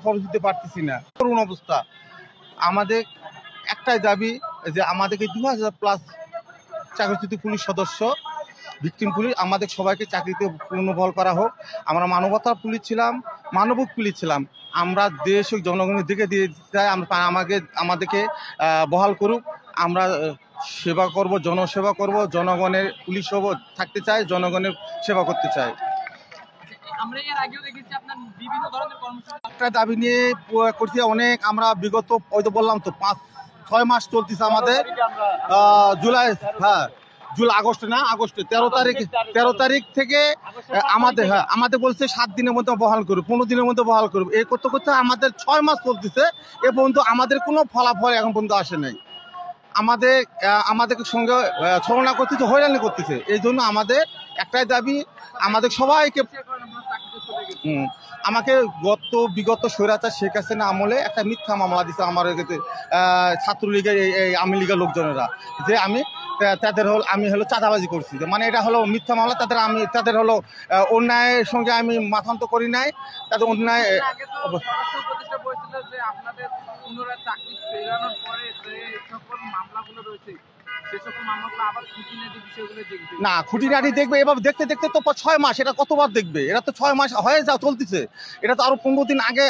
খরচ দিতে পারতেছি না, করুণ অবস্থা। আমাদের একটাই দাবি যে আমাদেরকে 2000+ চাকরিচ্যুত পুলিশ সদস্য, ভিকটিম পুলিশ, আমাদের সবাইকে চাকরিতে পুনর্বহাল করা হোক। আমরা মানবতার পুলিশ ছিলাম, মানবিক পুলিশ ছিলাম। আমরা দেশ ও জনগণের দিকে দিয়ে চাই আমাদেরকে বহাল করুক। আমরা সেবা করব, জনসেবা করব, জনগণের পুলিশ হব, থাকতে চাই, জনগণের সেবা করতে চাই। আমরা এর আগেও দেখেছি আপনার বিভিন্ন ধরনের কর্মসূচি একটা দাবি নিয়ে করছি অনেক। আমরা বিগত ওই তো বললাম তো 5-6 মাস চলতেছে আমাদের। জুলাই, হ্যাঁ আগস্ট 13 তারিখ থেকে আমাদের বলছে 7 দিনের মধ্যে বহাল করব, 15 দিনের মধ্যে বহাল করব। এই করতে করতে আমাদের 6 মাস চলতেছে, এ পর্যন্ত আমাদের কোনো ফলাফল এখন পর্যন্ত আসে নাই। আমাদেরকে সঙ্গে ছলনা করতেছে, হয়রানি করতেছে। এই জন্য আমাদের একটাই দাবি, আমাদের সবাইকে আমাকে বিগত স্বৈরাচার শেখ হাসিনা আমলে একটা মিথ্যা মামলা দিচ্ছে আমার ছাত্রলীগের এই আওয়ামী লীগের লোকজনেরা, যে আমি হলো চাঁদাবাজি করছি। মানে এটা হলো মিথ্যা মামলা। তাদের হলো অন্যায়ের সঙ্গে আমি মাথান্ত করি নাই, তাদের অন্যায়। না, খুঁটিনাটি দেখবে, এবার দেখতে দেখতে তো 6 মাস, এটা কতবার দেখবে? এটা তো 6 মাস হয়ে চলতেছে। এটা তো আরো 15 দিন আগে,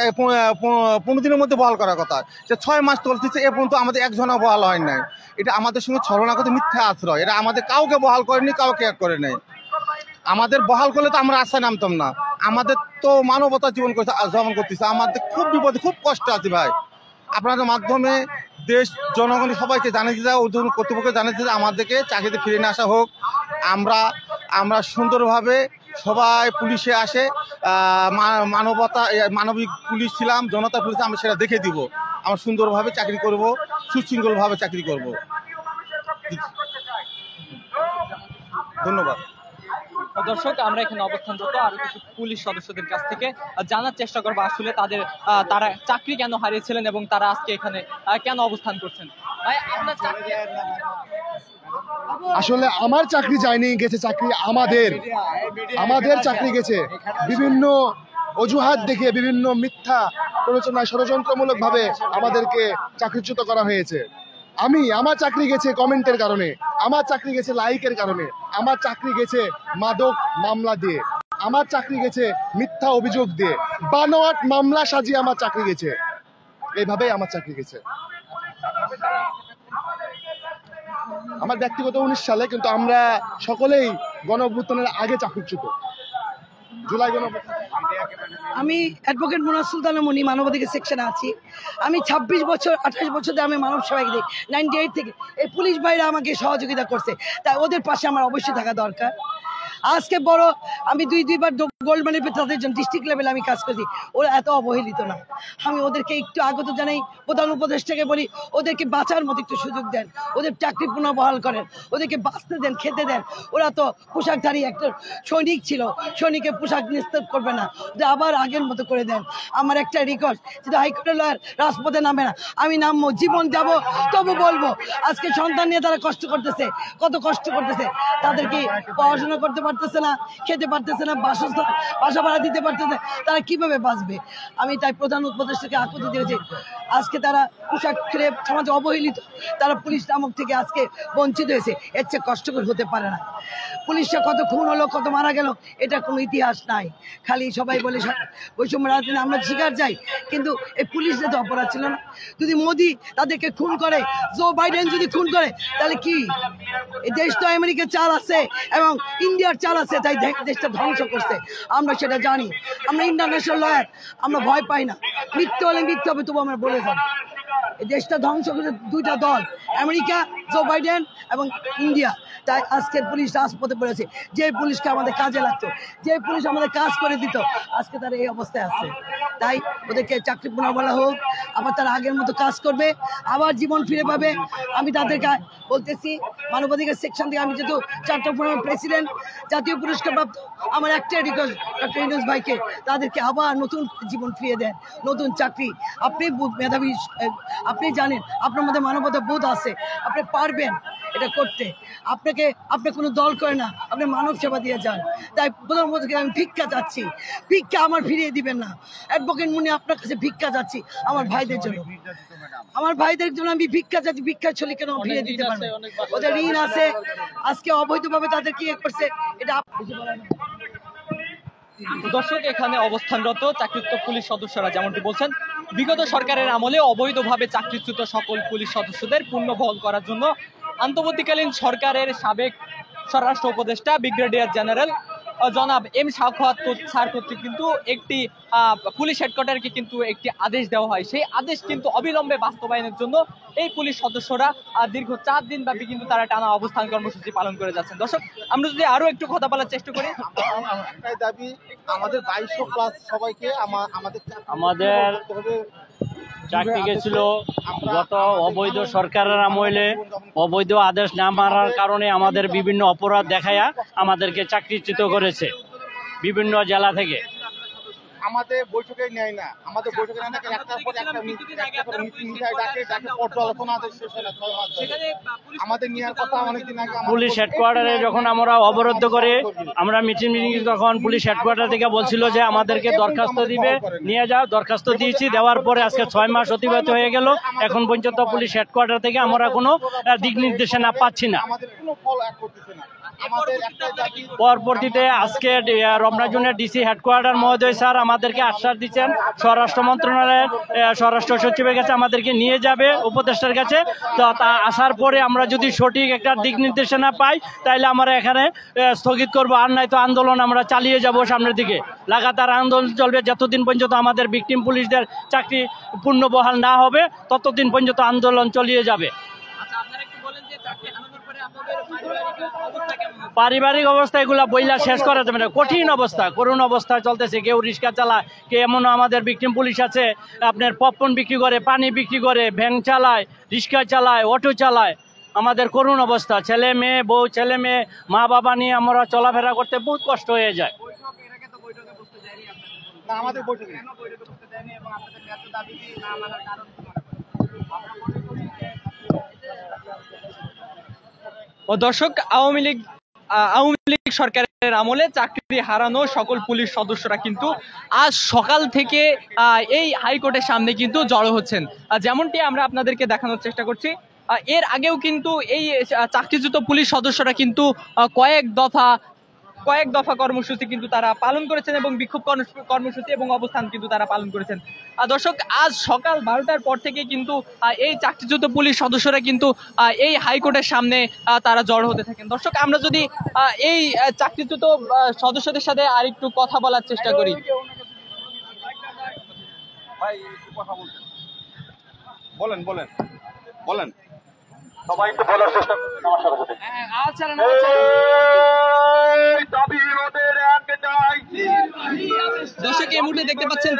15 দিনের মধ্যে বহাল করার কথা। সে 6 মাস চলতেছে, এ পর্যন্ত আমাদের একজনও বহাল হয় নাই। এটা আমাদের সঙ্গে ছলনা করতে, মিথ্যা আশ্রয়। এটা আমাদের কাউকে বহাল করেনি, কাউকে এক করে নেই। আমাদের বহাল করলে তো আমরা রাস্তায় নামতাম না। আমাদের তো মানবতা জীবন করতেছে। আমাদের খুব বিপদে, খুব কষ্ট আছে ভাই। আপনাদের মাধ্যমে দেশ জনগণ সবাইকে জানিয়ে দেয়, ঊর্ধ্বতন কর্তৃপক্ষকে জানিয়ে দেয় আমাদেরকে চাকরিতে ফিরে নিয়ে আসা হোক। আমরা সুন্দরভাবে সবাই পুলিশে আসে, মানবিক পুলিশ ছিলাম, জনতা পুলিশ, আমরা সেটা দেখে দিব। আমরা সুন্দরভাবে চাকরি করব, সুশৃঙ্খলভাবে চাকরি করব। ধন্যবাদ। দর্শক, আমরা এখানে অবস্থানরত আরো কিছু পুলিশ সদস্যদের কাছ থেকে জানার চেষ্টা করবো আসলে তারা চাকরি কেন হারিয়েছিলেন এবং তারা আজকে এখানে কেন অবস্থান করছেন। ভাই, আপনার চাকরি? আসলে আমার চাকরি যায়নি, গেছে চাকরি আমাদের চাকরি গেছে বিভিন্ন অজুহাত দেখে, বিভিন্ন মিথ্যা প্ররোচনায়, ষড়যন্ত্রমূলক ভাবে আমাদেরকে চাকরিচ্যুত করা হয়েছে। আমার চাকরি গেছে কমেন্টের কারণে, আমার চাকরি গেছে লাইকের কারণে, আমার চাকরি গেছে মাদক মামলা দিয়ে, আমার চাকরি গেছে মিথ্যা অভিযোগ দিয়ে, বানোয়াট মামলা সাজিয়ে আমার চাকরি গেছে। এইভাবেই আমার চাকরি গেছে। আমার ব্যক্তিগত 19 সালে, কিন্তু আমরা সকলেই গণ-অভ্যুত্থানের আগে চাকরিচ্যুত। জুলাই গণ-অভ্যুত্থান। আমি অ্যাডভোকেট মুনাজ সুলতানা মনি, মানবাধিকার সেকশনে আছি। আমি 26 বছর 28 বছর ধরে আমি মানব সেবায় দিই। 98 থেকে এই পুলিশ ভাইরা আমাকে সহযোগিতা করছে, তাই ওদের পাশে আমার অবশ্যই থাকা দরকার। আজকে বড় আমি দুইবার গোল্ড মেডেল পেয়ে তাদের জন্য ডিস্ট্রিক্ট লেভেলে আমি কাজ করছি। ওরা এত অবহেলিত না। আমি ওদেরকে একটু আগত জানাই, প্রধান উপদেষ্টাকে বলি ওদেরকে বাঁচার মতো একটু সুযোগ দেন, ওদের চাকরি পুনর্বহাল করেন, ওদেরকে বাঁচতে দেন, খেতে দেন। ওরা তো পোশাকধারী একটা সৈনিক ছিল, সৈনিকের পোশাক নিস্তেজ করবে না, ওদের আবার আগের মতো করে দেন। আমার একটা রিকোয়েস্ট, যদি হাইকোর্টের লয়ার রাজপথে নামে না, আমি নামবো, জীবন যাব, তবু বলবো আজকে সন্তান নিয়ে তারা কষ্ট করতেছে, কত কষ্ট করতেছে। তাদের কি পড়াশোনা করতে পারতেছে না, খেতে পারতেছে না, বাসা ভাড়া দিতে পারতেছে, তারা কিভাবে বাঁচবে? আমি তাই প্রধান উপদেষ্টাকে আকুতি দিয়েছি, আজকে তারা পোশাক খেলে সমাজে অবহেলিত, তারা পুলিশ নামক থেকে আজকে বঞ্চিত হয়েছে। এর চেয়ে কষ্টকর হতে পারে না। পুলিশরা কত খুন হলো, কত মারা গেল, এটা কোনো ইতিহাস নাই। খালি সবাই বলে বৈষম্য রাজনীতি, আমরা শিকার যাই, কিন্তু এই পুলিশরা তো অপরাধ ছিল না। যদি মোদি তাদেরকে খুন করে, জো বাইডেন যদি খুন করে, তাহলে কি? এই দেশ তো আমেরিকার চাল আছে এবং ইন্ডিয়ার চাল আছে, তাই দেশটা ধ্বংস করছে। আমরা সেটা জানি। আমরা ইন্টারন্যাশনাল লয়ার, আমরা ভয় পাই না। মৃত্যু হলে মৃত্যু হবে, তবু আমরা বলে যাব। এই দেশটা ধ্বংস করছে দুইটা দল, আমেরিকা, জো বাইডেন এবং ইন্ডিয়া। তাই আজকের পুলিশ রাজপথে পড়েছে। যে পুলিশকে আমাদের কাজে লাগতো, যে পুলিশ আমাদের কাজ করে দিত, আজকে তারা এই অবস্থায় আছে। তাই ওদেরকে চাকরি পুনর্বহাল হোক, আবার তারা আগের মতো কাজ করবে, আবার জীবন ফিরে পাবে। আমি তাদেরকে বলতেছি, মানবাধিকার সেকশন থেকে আমি যেহেতু 4টা ফোরামের প্রেসিডেন্ট, জাতীয় পুরস্কার প্রাপ্ত, আমার একটাই রিকোয়েস্ট ডক্টর ইউনূস ভাইকে, তাদেরকে আবার নতুন জীবন ফিরিয়ে দেন, নতুন চাকরি। আপনি মেধাবী, আপনি জানেন আপনার মধ্যে মানবতা বোধ আছে, আপনি পারবেন। এটা করতে। আপনি কোনো দল করে না, আপনি মানব সেবা দিয়ে যান। তাই প্রধানমন্ত্রীকে আমি ভিক্ষা চাচ্ছি, ভিক্ষা আমার ফিরিয়ে দিবেন না। অ্যাডভোকেট মুন্নি আপনার কাছে ভিক্ষা চাচ্ছি আমার ভাইদের জন্য, আমার ভাইদের জন্য আমি ভিক্ষা চাচ্ছি। ভিক্ষার ছলি কেন ফিরিয়ে দিতে পারবে? ওদের ঋণ আছে, আজকে অবৈধভাবে তাদের কি করছে এটা দর্শক, এখানে অবস্থানরত চাকরিচ্যুত পুলিশ সদস্যরা যেমনটি বলছেন, বিগত সরকারের আমলে অবৈধভাবে চাকরিচ্যুত সকল পুলিশ সদস্যদের পুনর্বহাল করার জন্য অন্তর্বর্তীকালীন সরকারের সাবেক স্বরাষ্ট্র উপদেষ্টা ব্রিগেডিয়ার জেনারেল জনাব এম শাওকত স্যার কর্তৃক কিন্তু একটি পুলিশ হেডকোয়ার্টারকে কিন্তু একটি আদেশ দেওয়া হয়। সেই আদেশ কিন্তু অবিলম্বে বাস্তবায়নের জন্য এই পুলিশ সদস্যরা দীর্ঘ 4 দিন ব্যাপী কিন্তু তারা টানা অবস্থান কর্মসূচি পালন করে যাচ্ছেন। দর্শক, আমরা যদি আরো একটু কথা বলার চেষ্টা করি, একটাই দাবি আমাদের 2200+ সবাইকে আমাদের চাকরি গেছিল গত অবৈধ সরকারের আমলে অবৈধ আদেশ না মানার কারণে আমাদের বিভিন্ন অপরাধ দেখায়া আমাদেরকে চাকরিচ্যুত করেছে বিভিন্ন জেলা থেকে। আমাদের বৈঠকে নেয় না, আমাদের বৈঠকে নেয় না, একটার পর একটা মিটিং ডাকে পর্যালোচনা শেষ হয় না 6 মাস ধরে। আমাদের নেওয়ার কথা অনেকদিন আগে পুলিশ হেডকোয়ার্টারে যখন আমরা অবরুদ্ধ করে আমরা মিটিং তখন পুলিশ হেডকোয়ার্টার থেকে বলছিল যে আমাদেরকে দরখাস্ত দিবে, নিয়ে যাও। দরখাস্ত দিয়েছি, দেওয়ার পরে আজকে 6 মাস অতিবাহিত হয়ে গেল, এখন পর্যন্ত পুলিশ হেডকোয়ার্টার থেকে আমরা কোনো দিক নির্দেশনা পাচ্ছি না। আমাদের কোনো ফল করতেছে না। পরবর্তীতে আজকে রমনাজনের ডিসি হেডকোয়ার্টার মহোদয় স্যার আমাদেরকে আশ্বাস দিচ্ছেন স্বরাষ্ট্র মন্ত্রণালয়ের স্বরাষ্ট্র সচিবের কাছে আমাদেরকে নিয়ে যাবে, উপদেষ্টার কাছে। তো তা আসার পরে আমরা যদি সঠিক একটা দিক নির্দেশনা পাই তাহলে আমরা এখানে স্থগিত করব, আর নয়তো আন্দোলন আমরা চালিয়ে যাব সামনের দিকে। লাগাতার আন্দোলন চলবে যতদিন পর্যন্ত আমাদের ভিকটিম পুলিশদের চাকরি পুনর্বহাল না হবে, ততদিন পর্যন্ত আন্দোলন চালিয়ে যাবে। পারিবারিক অবস্থা এগুলা বইলা শেষ করা যাবে না, কঠিন অবস্থা, করুণ অবস্থা চলতেছে। কেউ রিক্সা চালায়, কে এমন আমাদের ভিকটিম পুলিশ আছে আপনার পপকর্ন বিক্রি করে, পানি বিক্রি করে, ভ্যান চালায়, রিক্সা চালায়, অটো চালায়। আমাদের করুণ অবস্থা, ছেলে মেয়ে, বউ, ছেলে মেয়ে, মা বাবা নিয়ে আমরা চলাফেরা করতে বহুত কষ্ট হয়ে যায়। আমাদের বৈঠকে ও দর্শক, আওয়ামী লীগ সরকারের আমলে চাকরি হারানো সকল পুলিশ সদস্যরা কিন্তু আজ সকাল থেকে এই হাইকোর্টের সামনে কিন্তু জড়ো হচ্ছেন। যেমনটি আমরা আপনাদেরকে দেখানোর চেষ্টা করছি, এর আগেও কিন্তু এই চাকরিচ্যুত পুলিশ সদস্যরা কিন্তু কয়েক দফা কর্মসূচি কিন্তু তারা পালন করেছেন এবং বিক্ষোভ কর্মসূচি এবং অবস্থান কিন্তু তারা পালন করেছেন। দর্শক, আজ সকাল 12টার পর থেকে কিন্তু এই চাকরিচ্যুত পুলিশ সদস্যরা কিন্তু এই হাইকোর্টের সামনে তারা জড়ো হতে থাকেন। দর্শক, আমরা যদি এই চাকরিচ্যুত সদস্যদের সাথে আরেকটু কথা বলার চেষ্টা করি। বলেন সবাই তো বলার চেষ্টা করুন আমার সাথে। দর্শক, এই মুহূর্তে দেখতে পাচ্ছেন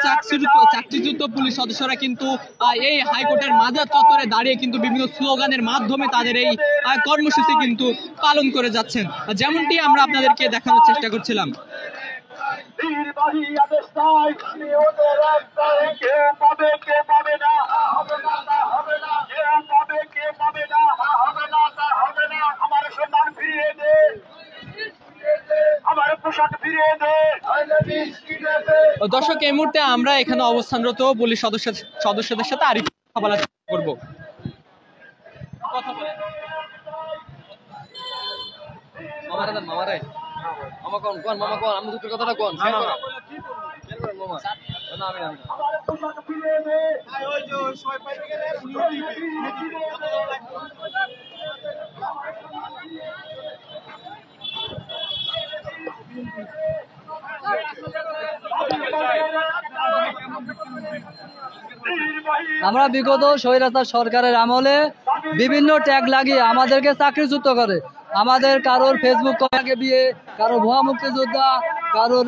চাকরিচ্যুত পুলিশ সদস্যরা কিন্তু এই হাইকোর্টের মাজার চত্বরে দাঁড়িয়ে কিন্তু বিভিন্ন স্লোগানের মাধ্যমে তাদের এই কর্মসূচি কিন্তু পালন করে যাচ্ছেন, যেমনটি আমরা আপনাদেরকে দেখানোর চেষ্টা করছিলাম। দর্শক, এই মুহূর্তে আমরা এখানে অবস্থানরত পুলিশ সদস্যদের সাথে আরেকটু কথা বলার চেষ্টা করবো। আমরা বিগত স্বৈরাচার সরকারের আমলে বিভিন্ন ট্যাগ লাগিয়ে আমাদেরকে চাকরিচ্যুত করে। আমাদের কারোর ফেসবুক কয়েকে বিয়ে, কারোর ভুয়া মুক্তিযোদ্ধা, কারোর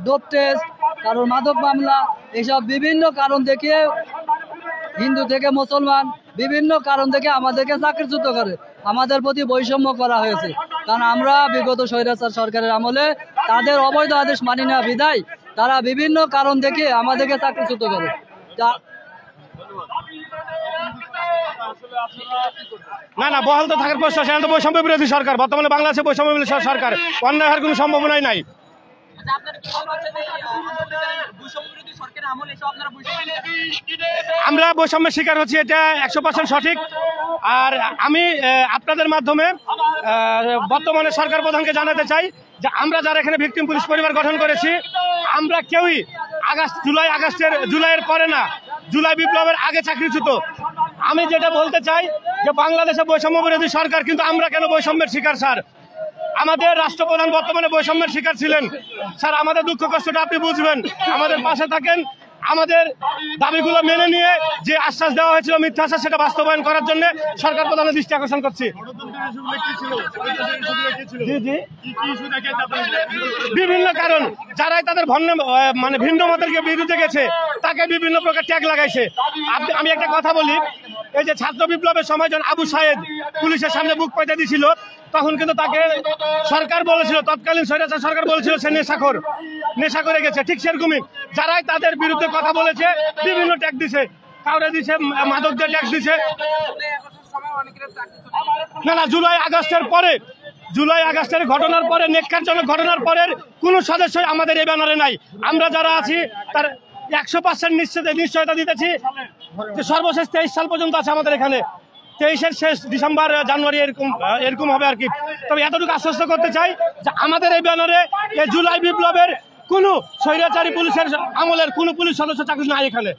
ডোপ টেস্ট, কারোর মাদক মামলা, এসব বিভিন্ন কারণ দেখিয়ে হিন্দু থেকে মুসলমান বিভিন্ন কারণ থেকে আমাদেরকে চাকরিচ্যুত করে। আমাদের প্রতি বৈষম্য করা হয়েছে, কারণ আমরা বিগত স্বৈরাচার সরকারের আমলে তাদের অবৈধ আদেশ মানি না বিধায় তারা বিভিন্ন কারণ দেখে আমাদেরকে চাকরিচ্যুত করে। না না, বহাল তো থাকার প্রশ্ন, সেটা তো বৈষম্য বিরোধী সরকার, বর্তমানে বাংলাদেশে বৈষম্য বিরোধী সরকার, অন্যায় হওয়ার কোনো সম্ভাবনাই নাই। আমরা বৈষম্যের শিকার হচ্ছি, এটা 100% সঠিক। আর আমি আপনাদের মাধ্যমে বর্তমানে সরকার প্রধানকে জানাতে চাই যে আমরা যারা এখানে ভিকটিম পুলিশ পরিবার গঠন করেছি, আমরা কেউই জুলাইয়ের পরে না, জুলাই বিপ্লবের আগে চাকরিচ্যুত। আমি যেটা বলতে চাই যে বাংলাদেশে বৈষম্য বিরোধী সরকার, কিন্তু আমরা কেন বৈষম্যের শিকার স্যার? আমাদের রাষ্ট্রপ্রধান বর্তমানে বৈষম্যের শিকার ছিলেন। স্যার, আমাদের দুঃখ কষ্টটা আপনি বুঝবেন, আমাদের পাশে থাকেন, আমাদের দাবিগুলো মেনে নিয়ে যে আশ্বাস দেওয়া হয়েছিল মিথ্যা আশ্বাস, সেটা বাস্তবায়ন করার জন্য সরকার প্রধানের দৃষ্টি আকর্ষণ করছি। বিভিন্ন কারণ, যারাই তাদের মানে ভিন্ন মতের বিরুদ্ধে গেছে তাকে বিভিন্ন প্রকার ট্যাগ লাগাইছে। আমি একটা কথা বলি, এই যে ছাত্র বিপ্লবের সময় যখন আবু সায়েদ পুলিশের সামনে বুক পেতে দিছিল, তখন কিন্তু তাকে সরকার বলেছিল, তৎকালীন স্বৈরাচার সরকার বলেছিল সে নেশা করে গেছে। ঠিক সেরকমই যারাই তাদের বিরুদ্ধে কথা বলেছে বিভিন্ন ট্যাগ দিছে, কাউরে দিছে মাদক দিয়ে ট্যাগ দিছে। না, জুলাই আগস্টের ঘটনার পরে, নেককারজনক ঘটনার পরের কোন সদস্যই আমাদের এই ব্যানারে নাই। আমরা যারা আছি তার 100% নিশ্চয়তা দিতেছি যে সর্বশেষ 23 সাল পর্যন্ত আছে আমাদের এখানে। 23-এর শেষ ডিসেম্বর জানুয়ারি এরকম হবে আর কি। তবে এতটুকু আশ্বস্ত করতে চাই যে আমাদের এই ব্যানারে এই জুলাই বিপ্লবের কোন স্বৈরাচারী পুলিশের আমলের কোন পুলিশ সদস্য চাকরি নাই এখানে।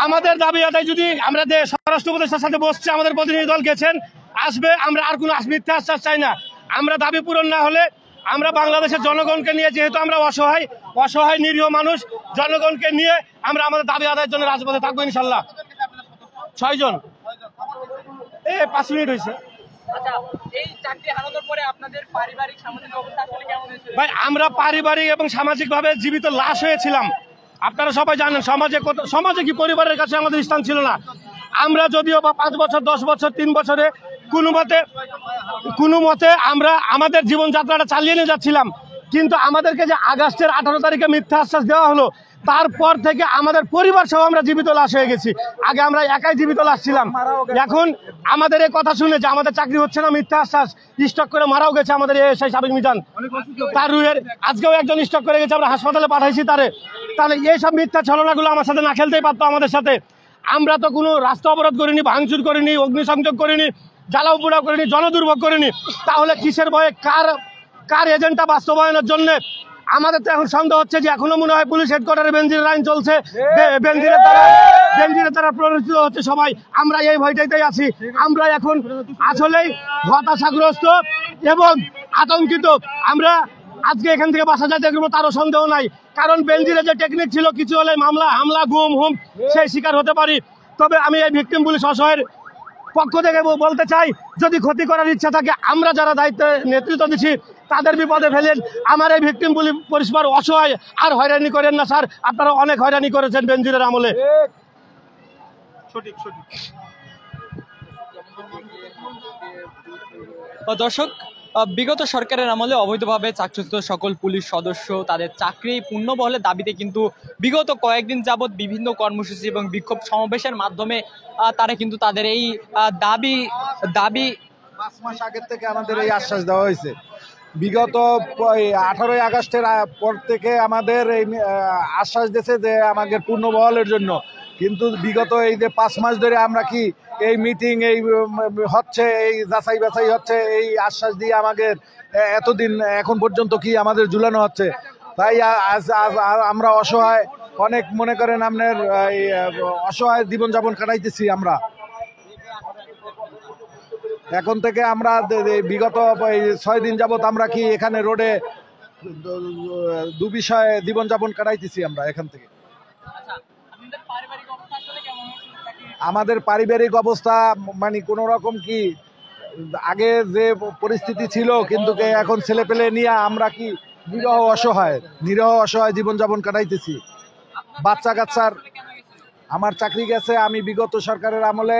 আমাদের দাবি আদায়, যদি আমরা স্বরাষ্ট্র উপদেষ্টার সাথে বসছে, আমাদের প্রতিনিধি দল গেছেন, আসবে, আমরা আর কোনো মিথ্যা আশ্বাস চাই না। আমরা দাবি পূরণ না হলে আমরা বাংলাদেশের জনগণকে নিয়ে, যেহেতু আমরা অসহায় নিরীহ মানুষ, জনগণকে নিয়ে আমরা আমাদের দাবি আদায়ের জন্য রাজপথে থাকবো ইনশাল্লাহ। 6 জন 5 মিনিট হয়েছে। ভাই, আমরা পারিবারিক এবং সামাজিক ভাবে জীবিত লাশ হয়েছিলাম। আপনারা সবাই জানেন সমাজে কি পরিবারের কাছে আমাদের স্থান ছিল না। আমরা যদিও বা 5 বছর 10 বছর 3 বছরে কোনো মতে আমরা আমাদের জীবনযাত্রাটা চালিয়ে নিয়ে যাচ্ছিলাম, কিন্তু আমাদেরকে যে আগস্টের 18 তারিখে মিথ্যা আশ্বাস দেওয়া হলো, তারপর থেকে আমাদের পরিবার সহ আমরা জীবিত লাশ হয়ে গেছি। আগে আমরা একাই জীবিত লাশ ছিলাম, এখন আমাদের এই কথা শুনে যে আমাদের চাকরি হচ্ছে না, মিথ্যা আশ্বাস স্টক করে মারাও গেছে আমাদের এসআই সাবেক মিজান। তার রুহের আজকেও একজন স্টক করে গেছে, আমরা হাসপাতালে পাঠাইছি তারে। তাহলে এইসব মিথ্যা ছলনাগুলো আমার সাথে না খেলতেই পারতো আমাদের সাথে। আমরা তো কোনো রাস্তা অবরোধ করিনি, ভাঙচুর করিনি, অগ্নিসংযোগ করিনি, জ্বালাও পোড়াও করিনি, জনদুর্ভোগ করিনি। তাহলে কিসের ভয়ে কার এজেন্ডা বাস্তবায়নের জন্য? আমাদের তো এখন সন্দেহ হচ্ছে যে এখনো মনে হয় পুলিশ হেডকোয়ার্টারে বেনজির আইন চলছে, বেনজিরের দ্বারা প্ররোচিত হচ্ছে সবাই। আমরা এই ভয়টাইতেই আছি। আমরা এখন আসলেই হতাশাগ্রস্ত এবং আতঙ্কিত। আমরা আজকে এখান থেকে বাসা যাইতে গেলে তারও সন্দেহ নাই, কারণ বেনজিরের যে টেকনিক ছিল, কিছু হলে মামলা, হামলা, গুম, হুম, সেই শিকার হতে পারি। তবে আমি এই ভিকটিম পুলিশ অসহায়ের পক্ষ থেকে বলতে চাই, যদি ক্ষতি করার ইচ্ছা থাকে, আমরা যারা দায়িত্বে নেতৃত্ব দিচ্ছি তাদের বিপদে ফেলেন। আমার এই ভিকটিম পরিবার অসহায়, আর হয়রানি করেন না স্যার। আপনারা অনেক হয়রানি করেছেন বেনজিরের আমলে। দর্শক, বিগত সরকারের আমলে অবৈধভাবে চাকরিচ্যুত সকল পুলিশ সদস্য তাদের চাকরি পূর্ণবহলের দাবিতে কিন্তু বিগত কয়েকদিন যাবৎ বিভিন্ন কর্মসূচি এবং বিক্ষোভ সমাবেশের মাধ্যমে তারা কিন্তু তাদের এই দাবি 5 মাস আগের থেকে আমাদের এই আশ্বাস দেওয়া হয়েছে। বিগত 18 আগস্টের পর থেকে আমাদের এই আশ্বাস দিয়েছে যে আমাদের পূর্ণবহলের জন্য, কিন্তু বিগত এই যে 5 মাস ধরে আমরা কি এই মিটিং এই হচ্ছে, এই যাচাই বাছাই হচ্ছে, এই আশ্বাস দিয়ে আমাদের এতদিন এখন পর্যন্ত কি আমাদের ঝুলানো হচ্ছে। তাই আমরা অসহায়, অনেক মনে করেন আপনার অসহায় জীবনযাপন কাটাইতেছি আমরা। এখন থেকে আমরা বিগত 6 দিন যাবত আমরা কি এখানে রোডে দুবিষয়ে জীবনযাপন কাটাইতেছি আমরা এখান থেকে। আমাদের পারিবারিক অবস্থা মানে কোন রকম কি আগে যে পরিস্থিতি ছিল, কিন্তু এখন ছেলে পেলে নিয়ে আমরা কি নিরহ অসহায় জীবনযাপন কাটাইতেছি। বাচ্চা কাচ্চার আমার চাকরি গেছে। আমি বিগত সরকারের আমলে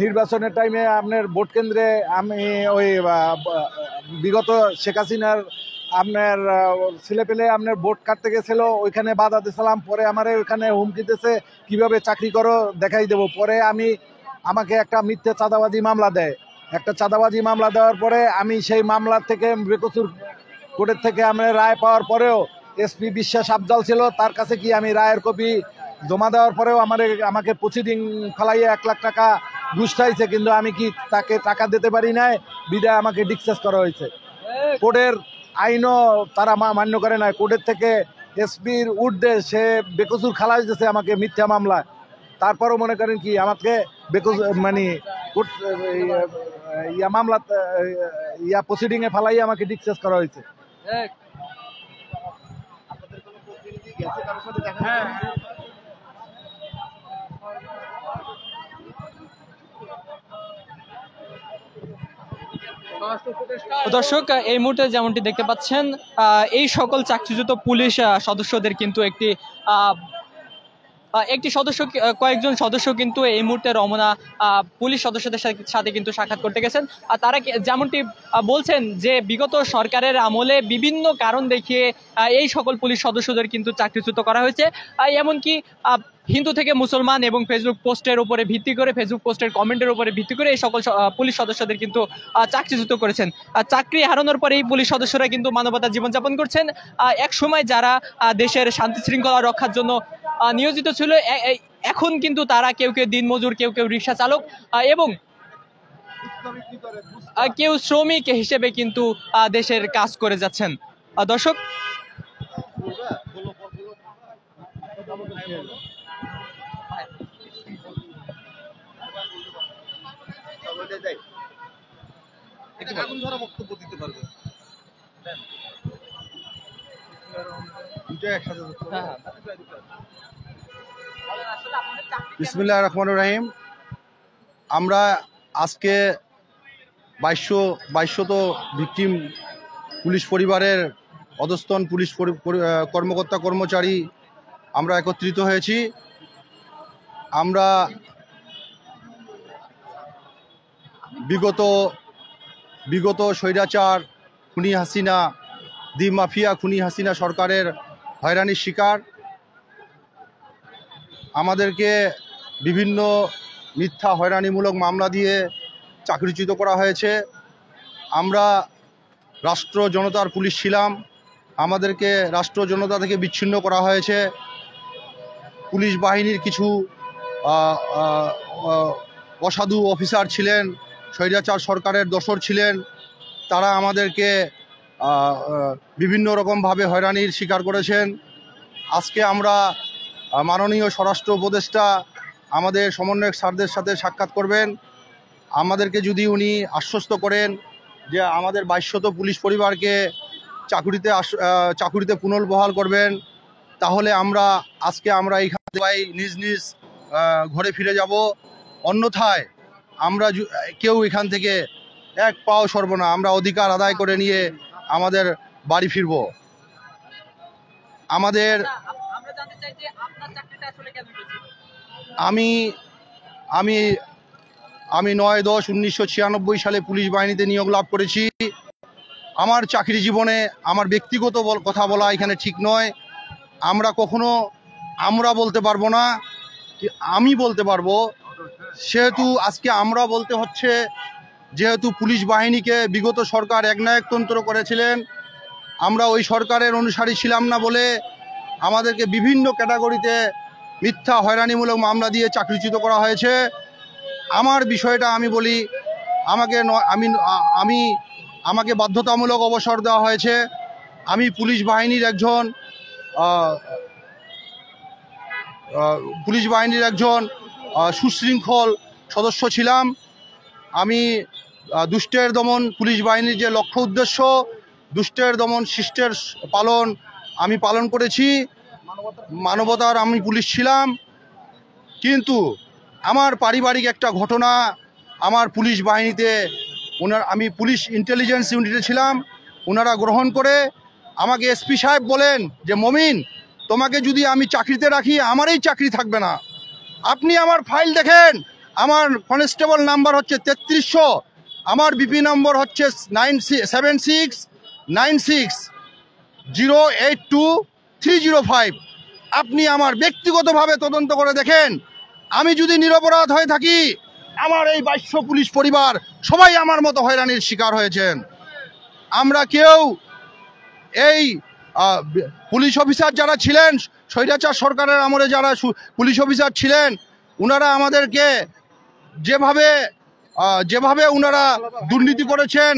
নির্বাচনের টাইমে আপনার ভোট কেন্দ্রে আমি ওই বিগত শেখ হাসিনার আপনার ছেলেপেলে আপনার ভোট কাটতে গেছিল, ওইখানে বাধা দিয়েছিলাম। পরে আমার ওইখানে হুমকি দিতেছে কিভাবে চাকরি করো দেখাই দেবো। পরে আমাকে একটা মিথ্যে চাঁদাবাজি মামলা দেয়। একটা চাঁদাবাজি মামলা দেওয়ার পরে আমি সেই মামলা থেকে বেকসুর কোর্টের থেকে আমরা রায় পাওয়ার পরেও এসপি বিশ্বাস আফজাল ছিল, তার কাছে কি আমি রায়ের কপি জমা দেওয়ার পরেও আমাকে প্রসিডিং ফেলাইয়ে 1 লাখ টাকা ঘুষ চাইছে, কিন্তু আমি কি তাকে টাকা দিতে পারি নাই, বিদায় আমাকে ডিসচার্জ করা হয়েছে। কোর্টের আইনও তারা মান্য করে নাই। কোর্টের থেকে এসপির উর্ধে সে বেকসুর খালাস দিয়েছে আমাকে মিথ্যা মামলা। তারপরও মনে করেন কি আমাকে মানে মামলা প্রসিডিং এ ফেলাইয়ে আমাকে ডিসচার্জ করা হয়েছে। দর্শক, এই মুহূর্তে যেমনটি দেখতে পাচ্ছেন, এই সকল চাকরিচ্যুত পুলিশ সদস্যদের কিন্তু কয়েকজন সদস্য কিন্তু এই মুহূর্তে রমনা পুলিশ সদস্যদের সাথে কিন্তু সাক্ষাৎ করতে গেছেন। আর তারা যেমনটি বলছেন যে বিগত সরকারের আমলে বিভিন্ন কারণ দেখিয়ে এই সকল পুলিশ সদস্যদের কিন্তু চাকরিচ্যুত করা হয়েছে। এমনকি হিন্দু থেকে মুসলমান এবং ফেসবুক পোস্টের উপরে ভিত্তি করে, ফেসবুক পোস্টের কমেন্টের উপরে ভিত্তি করে এই সকল পুলিশ সদস্যদের কিন্তু চাকরিচ্যুত করেছেন। চাকরি হারানোর পরে এই পুলিশ সদস্যরা কিন্তু মানবতার জীবনযাপন করছেন। এক সময় যারা দেশের শান্তি শৃঙ্খলা রক্ষার জন্য নিয়োজিত ছিল, এখন কিন্তু তারা কেউ দিনমজুর, কেউ রিক্সা চালক এবং কেউ শ্রমিক হিসেবে কিন্তু দেশের কাজ করে যাচ্ছেন। দর্শক, বক্তব্য দিতে পারবে। বিসমিল্লাহির রহমানির রহিম। আমরা আজকে 2200 ভিকটিম পুলিশ পরিবারের অধস্তন পুলিশ কর্মকর্তা কর্মচারী আমরা একত্রিত হয়েছি। আমরা বিগত স্বৈরাচার খুনি হাসিনা, মাফিয়া খুনি হাসিনা সরকারের হয়রানির শিকার। আমাদেরকে বিভিন্ন মিথ্যা হয়রানিমূলক মামলা দিয়ে চাকরিচ্যুত করা হয়েছে। আমরা রাষ্ট্র জনতার পুলিশ ছিলাম, আমাদেরকে রাষ্ট্র জনতা থেকে বিচ্ছিন্ন করা হয়েছে। পুলিশ বাহিনীর কিছু অসাধু অফিসার ছিলেন, স্বৈরাচার সরকারের দোসর ছিলেন, তারা আমাদেরকে বিভিন্ন রকমভাবে হয়রানির শিকার করেছেন। আজকে আমরা মাননীয় স্বরাষ্ট্র উপদেষ্টা আমাদের সমন্বয়ক স্যারদের সাথে সাক্ষাৎ করবেন। আমাদেরকে যদি উনি আশ্বস্ত করেন যে আমাদের 2200 পুলিশ পরিবারকে চাকুরিতে পুনর্বহাল করবেন, তাহলে আজকে আমরা এইখান থেকে নিজ নিজ ঘরে ফিরে যাব। অন্যথায় আমরা কেউ এখান থেকে এক পাও সরব না। আমরা অধিকার আদায় করে নিয়ে আমাদের বাড়ি ফিরব। আমি 9/10/1996 সালে পুলিশ বাহিনীতে নিয়োগ লাভ করেছি। আমার চাকরি জীবনে আমার ব্যক্তিগত কথা বলা এখানে ঠিক নয়। আমরা বলতে পারবো না, আমি বলতে পারবো। সেহেতু আজকে আমরা বলতে হচ্ছে, যেহেতু পুলিশ বাহিনীকে বিগত সরকার একনায়কতন্ত্র করেছিলেন, আমরা ওই সরকারের অনুসারী ছিলাম না বলে আমাদেরকে বিভিন্ন ক্যাটাগরিতে মিথ্যা হয়রানিমূলক মামলা দিয়ে চাকরিচ্যুত করা হয়েছে। আমার বিষয়টা আমি বলি, আমাকে বাধ্যতামূলক অবসর দেওয়া হয়েছে। আমি পুলিশ বাহিনীর একজন সুশৃঙ্খল সদস্য ছিলাম। আমি দুষ্টের দমন, পুলিশ বাহিনীর যে লক্ষ্য উদ্দেশ্য, দুষ্টের দমন শিষ্টের পালন আমি পালন করেছি। মানবতার আমি পুলিশ ছিলাম। কিন্তু আমার পারিবারিক একটা ঘটনা, আমার পুলিশ বাহিনীতে আমি পুলিশ ইন্টেলিজেন্স ইউনিটে ছিলাম, ওনারা গ্রহণ করে আমাকে এসপি সাহেব বলেন যে মমিন, তোমাকে যদি আমি চাকরিতে রাখি আমারই চাকরি থাকবে না। আপনি আমার ফাইল দেখেন, আমার কনস্টেবল নাম্বার হচ্ছে 3300, আমার বিপি নম্বর হচ্ছে 7696। 082-305। আপনি আমার ব্যক্তিগতভাবে তদন্ত করে দেখেন। আমি যদি নিরপরাধ হয়ে থাকি, আমার এই 2200 পুলিশ পরিবার সবাই আমার মতো হয়রানির শিকার হয়েছেন। আমরা কেউ এই পুলিশ অফিসার যারা ছিলেন, স্বৈরাচার সরকারের আমলে যারা পুলিশ অফিসার ছিলেন, ওনারা আমাদেরকে যেভাবে ওনারা দুর্নীতি করেছেন,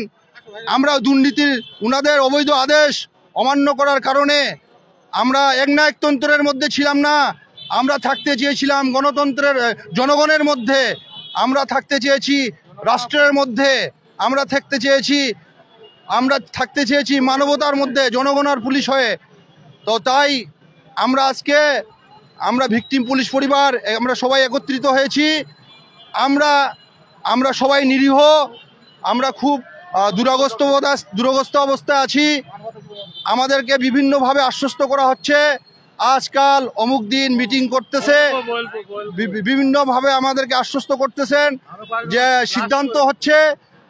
আমরা দুর্নীতির ওনাদের অবৈধ আদেশ অমান্য করার কারণে আমরা একনায়কতন্ত্রের মধ্যে ছিলাম না। আমরা থাকতে চেয়েছিলাম গণতন্ত্রের, জনগণের মধ্যে। আমরা থাকতে চেয়েছি রাষ্ট্রের মধ্যে। আমরা থাকতে চেয়েছি মানবতার মধ্যে, জনগণ আর পুলিশ হয়ে। তো তাই আমরা ভিকটিম পুলিশ পরিবার আমরা সবাই একত্রিত হয়েছি। আমরা সবাই নিরীহ, আমরা খুব দুরবস্থ অবস্থায় আছি। আমাদেরকে বিভিন্নভাবে আশ্বস্ত করা হচ্ছে, আজকাল অমুক দিন মিটিং করতেছে, বিভিন্নভাবে আমাদেরকে আশ্বস্ত করতেছেন যে সিদ্ধান্ত হচ্ছে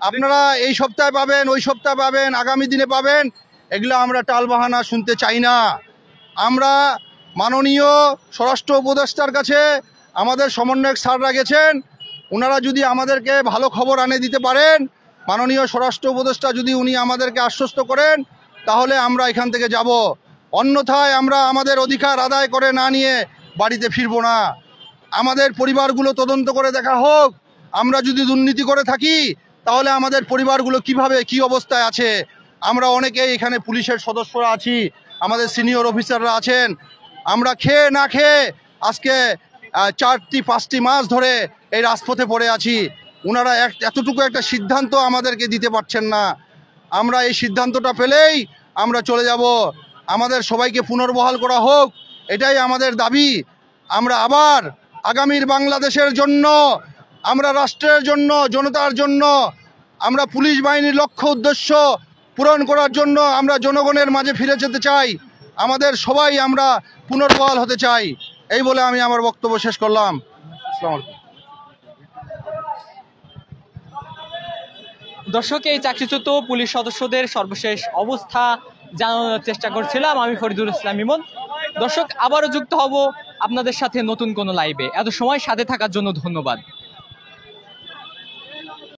আপনারা এই সপ্তাহে পাবেন, ওই সপ্তাহে পাবেন, আগামী দিনে পাবেন। এগুলো আমরা টালবাহানা শুনতে চাই না। আমরা মাননীয় স্বরাষ্ট্র উপদেষ্টার কাছে আমাদের সমন্বয়ক স্যাররা গেছেন, ওনারা যদি আমাদেরকে ভালো খবর আনে দিতে পারেন, মাননীয় স্বরাষ্ট্র উপদেষ্টা যদি উনি আমাদেরকে আশ্বস্ত করেন, তাহলে আমরা এখান থেকে যাব। অন্যথায় আমরা আমাদের অধিকার আদায় করে না নিয়ে বাড়িতে ফিরবো না। আমাদের পরিবারগুলো তদন্ত করে দেখা হোক। আমরা যদি দুর্নীতি করে থাকি, তাহলে আমাদের পরিবারগুলো কি অবস্থায় আছে। আমরা অনেকেই এখানে পুলিশের সদস্যরা আছি, আমাদের সিনিয়র অফিসাররা আছেন। আমরা খেয়ে না খেয়ে আজকে 4-5 মাস ধরে এই রাজপথে পড়ে আছি। ওনারা এতটুকু একটা সিদ্ধান্ত আমাদেরকে দিতে পারছেন না। আমরা এই সিদ্ধান্তটা পেলেই আমরা চলে যাব। আমাদের সবাইকে পুনর্বহাল করা হোক, এটাই আমাদের দাবি। আমরা আবার আগামীর বাংলাদেশের জন্য, আমরা রাষ্ট্রের জন্য, জনতার জন্য, আমরা পুলিশ বাহিনীর লক্ষ্য উদ্দেশ্য পূরণ করার জন্য আমরা জনগণের মাঝে ফিরে যেতে চাই। আমাদের সবাই আমরা পুনর্বহাল হতে চাই। এই বলে আমি আমার বক্তব্য শেষ করলাম। আসসালামু আলাইকুম। দর্শক, এই চাকরিচ্যুত পুলিশ সদস্যদের সর্বশেষ অবস্থা জানানোর চেষ্টা করছিলাম আমি ফরিদুল ইসলাম ইমন। দর্শক, আবারও যুক্ত হব আপনাদের সাথে নতুন কোনো লাইভে। এত সময় সাথে থাকার জন্য ধন্যবাদ।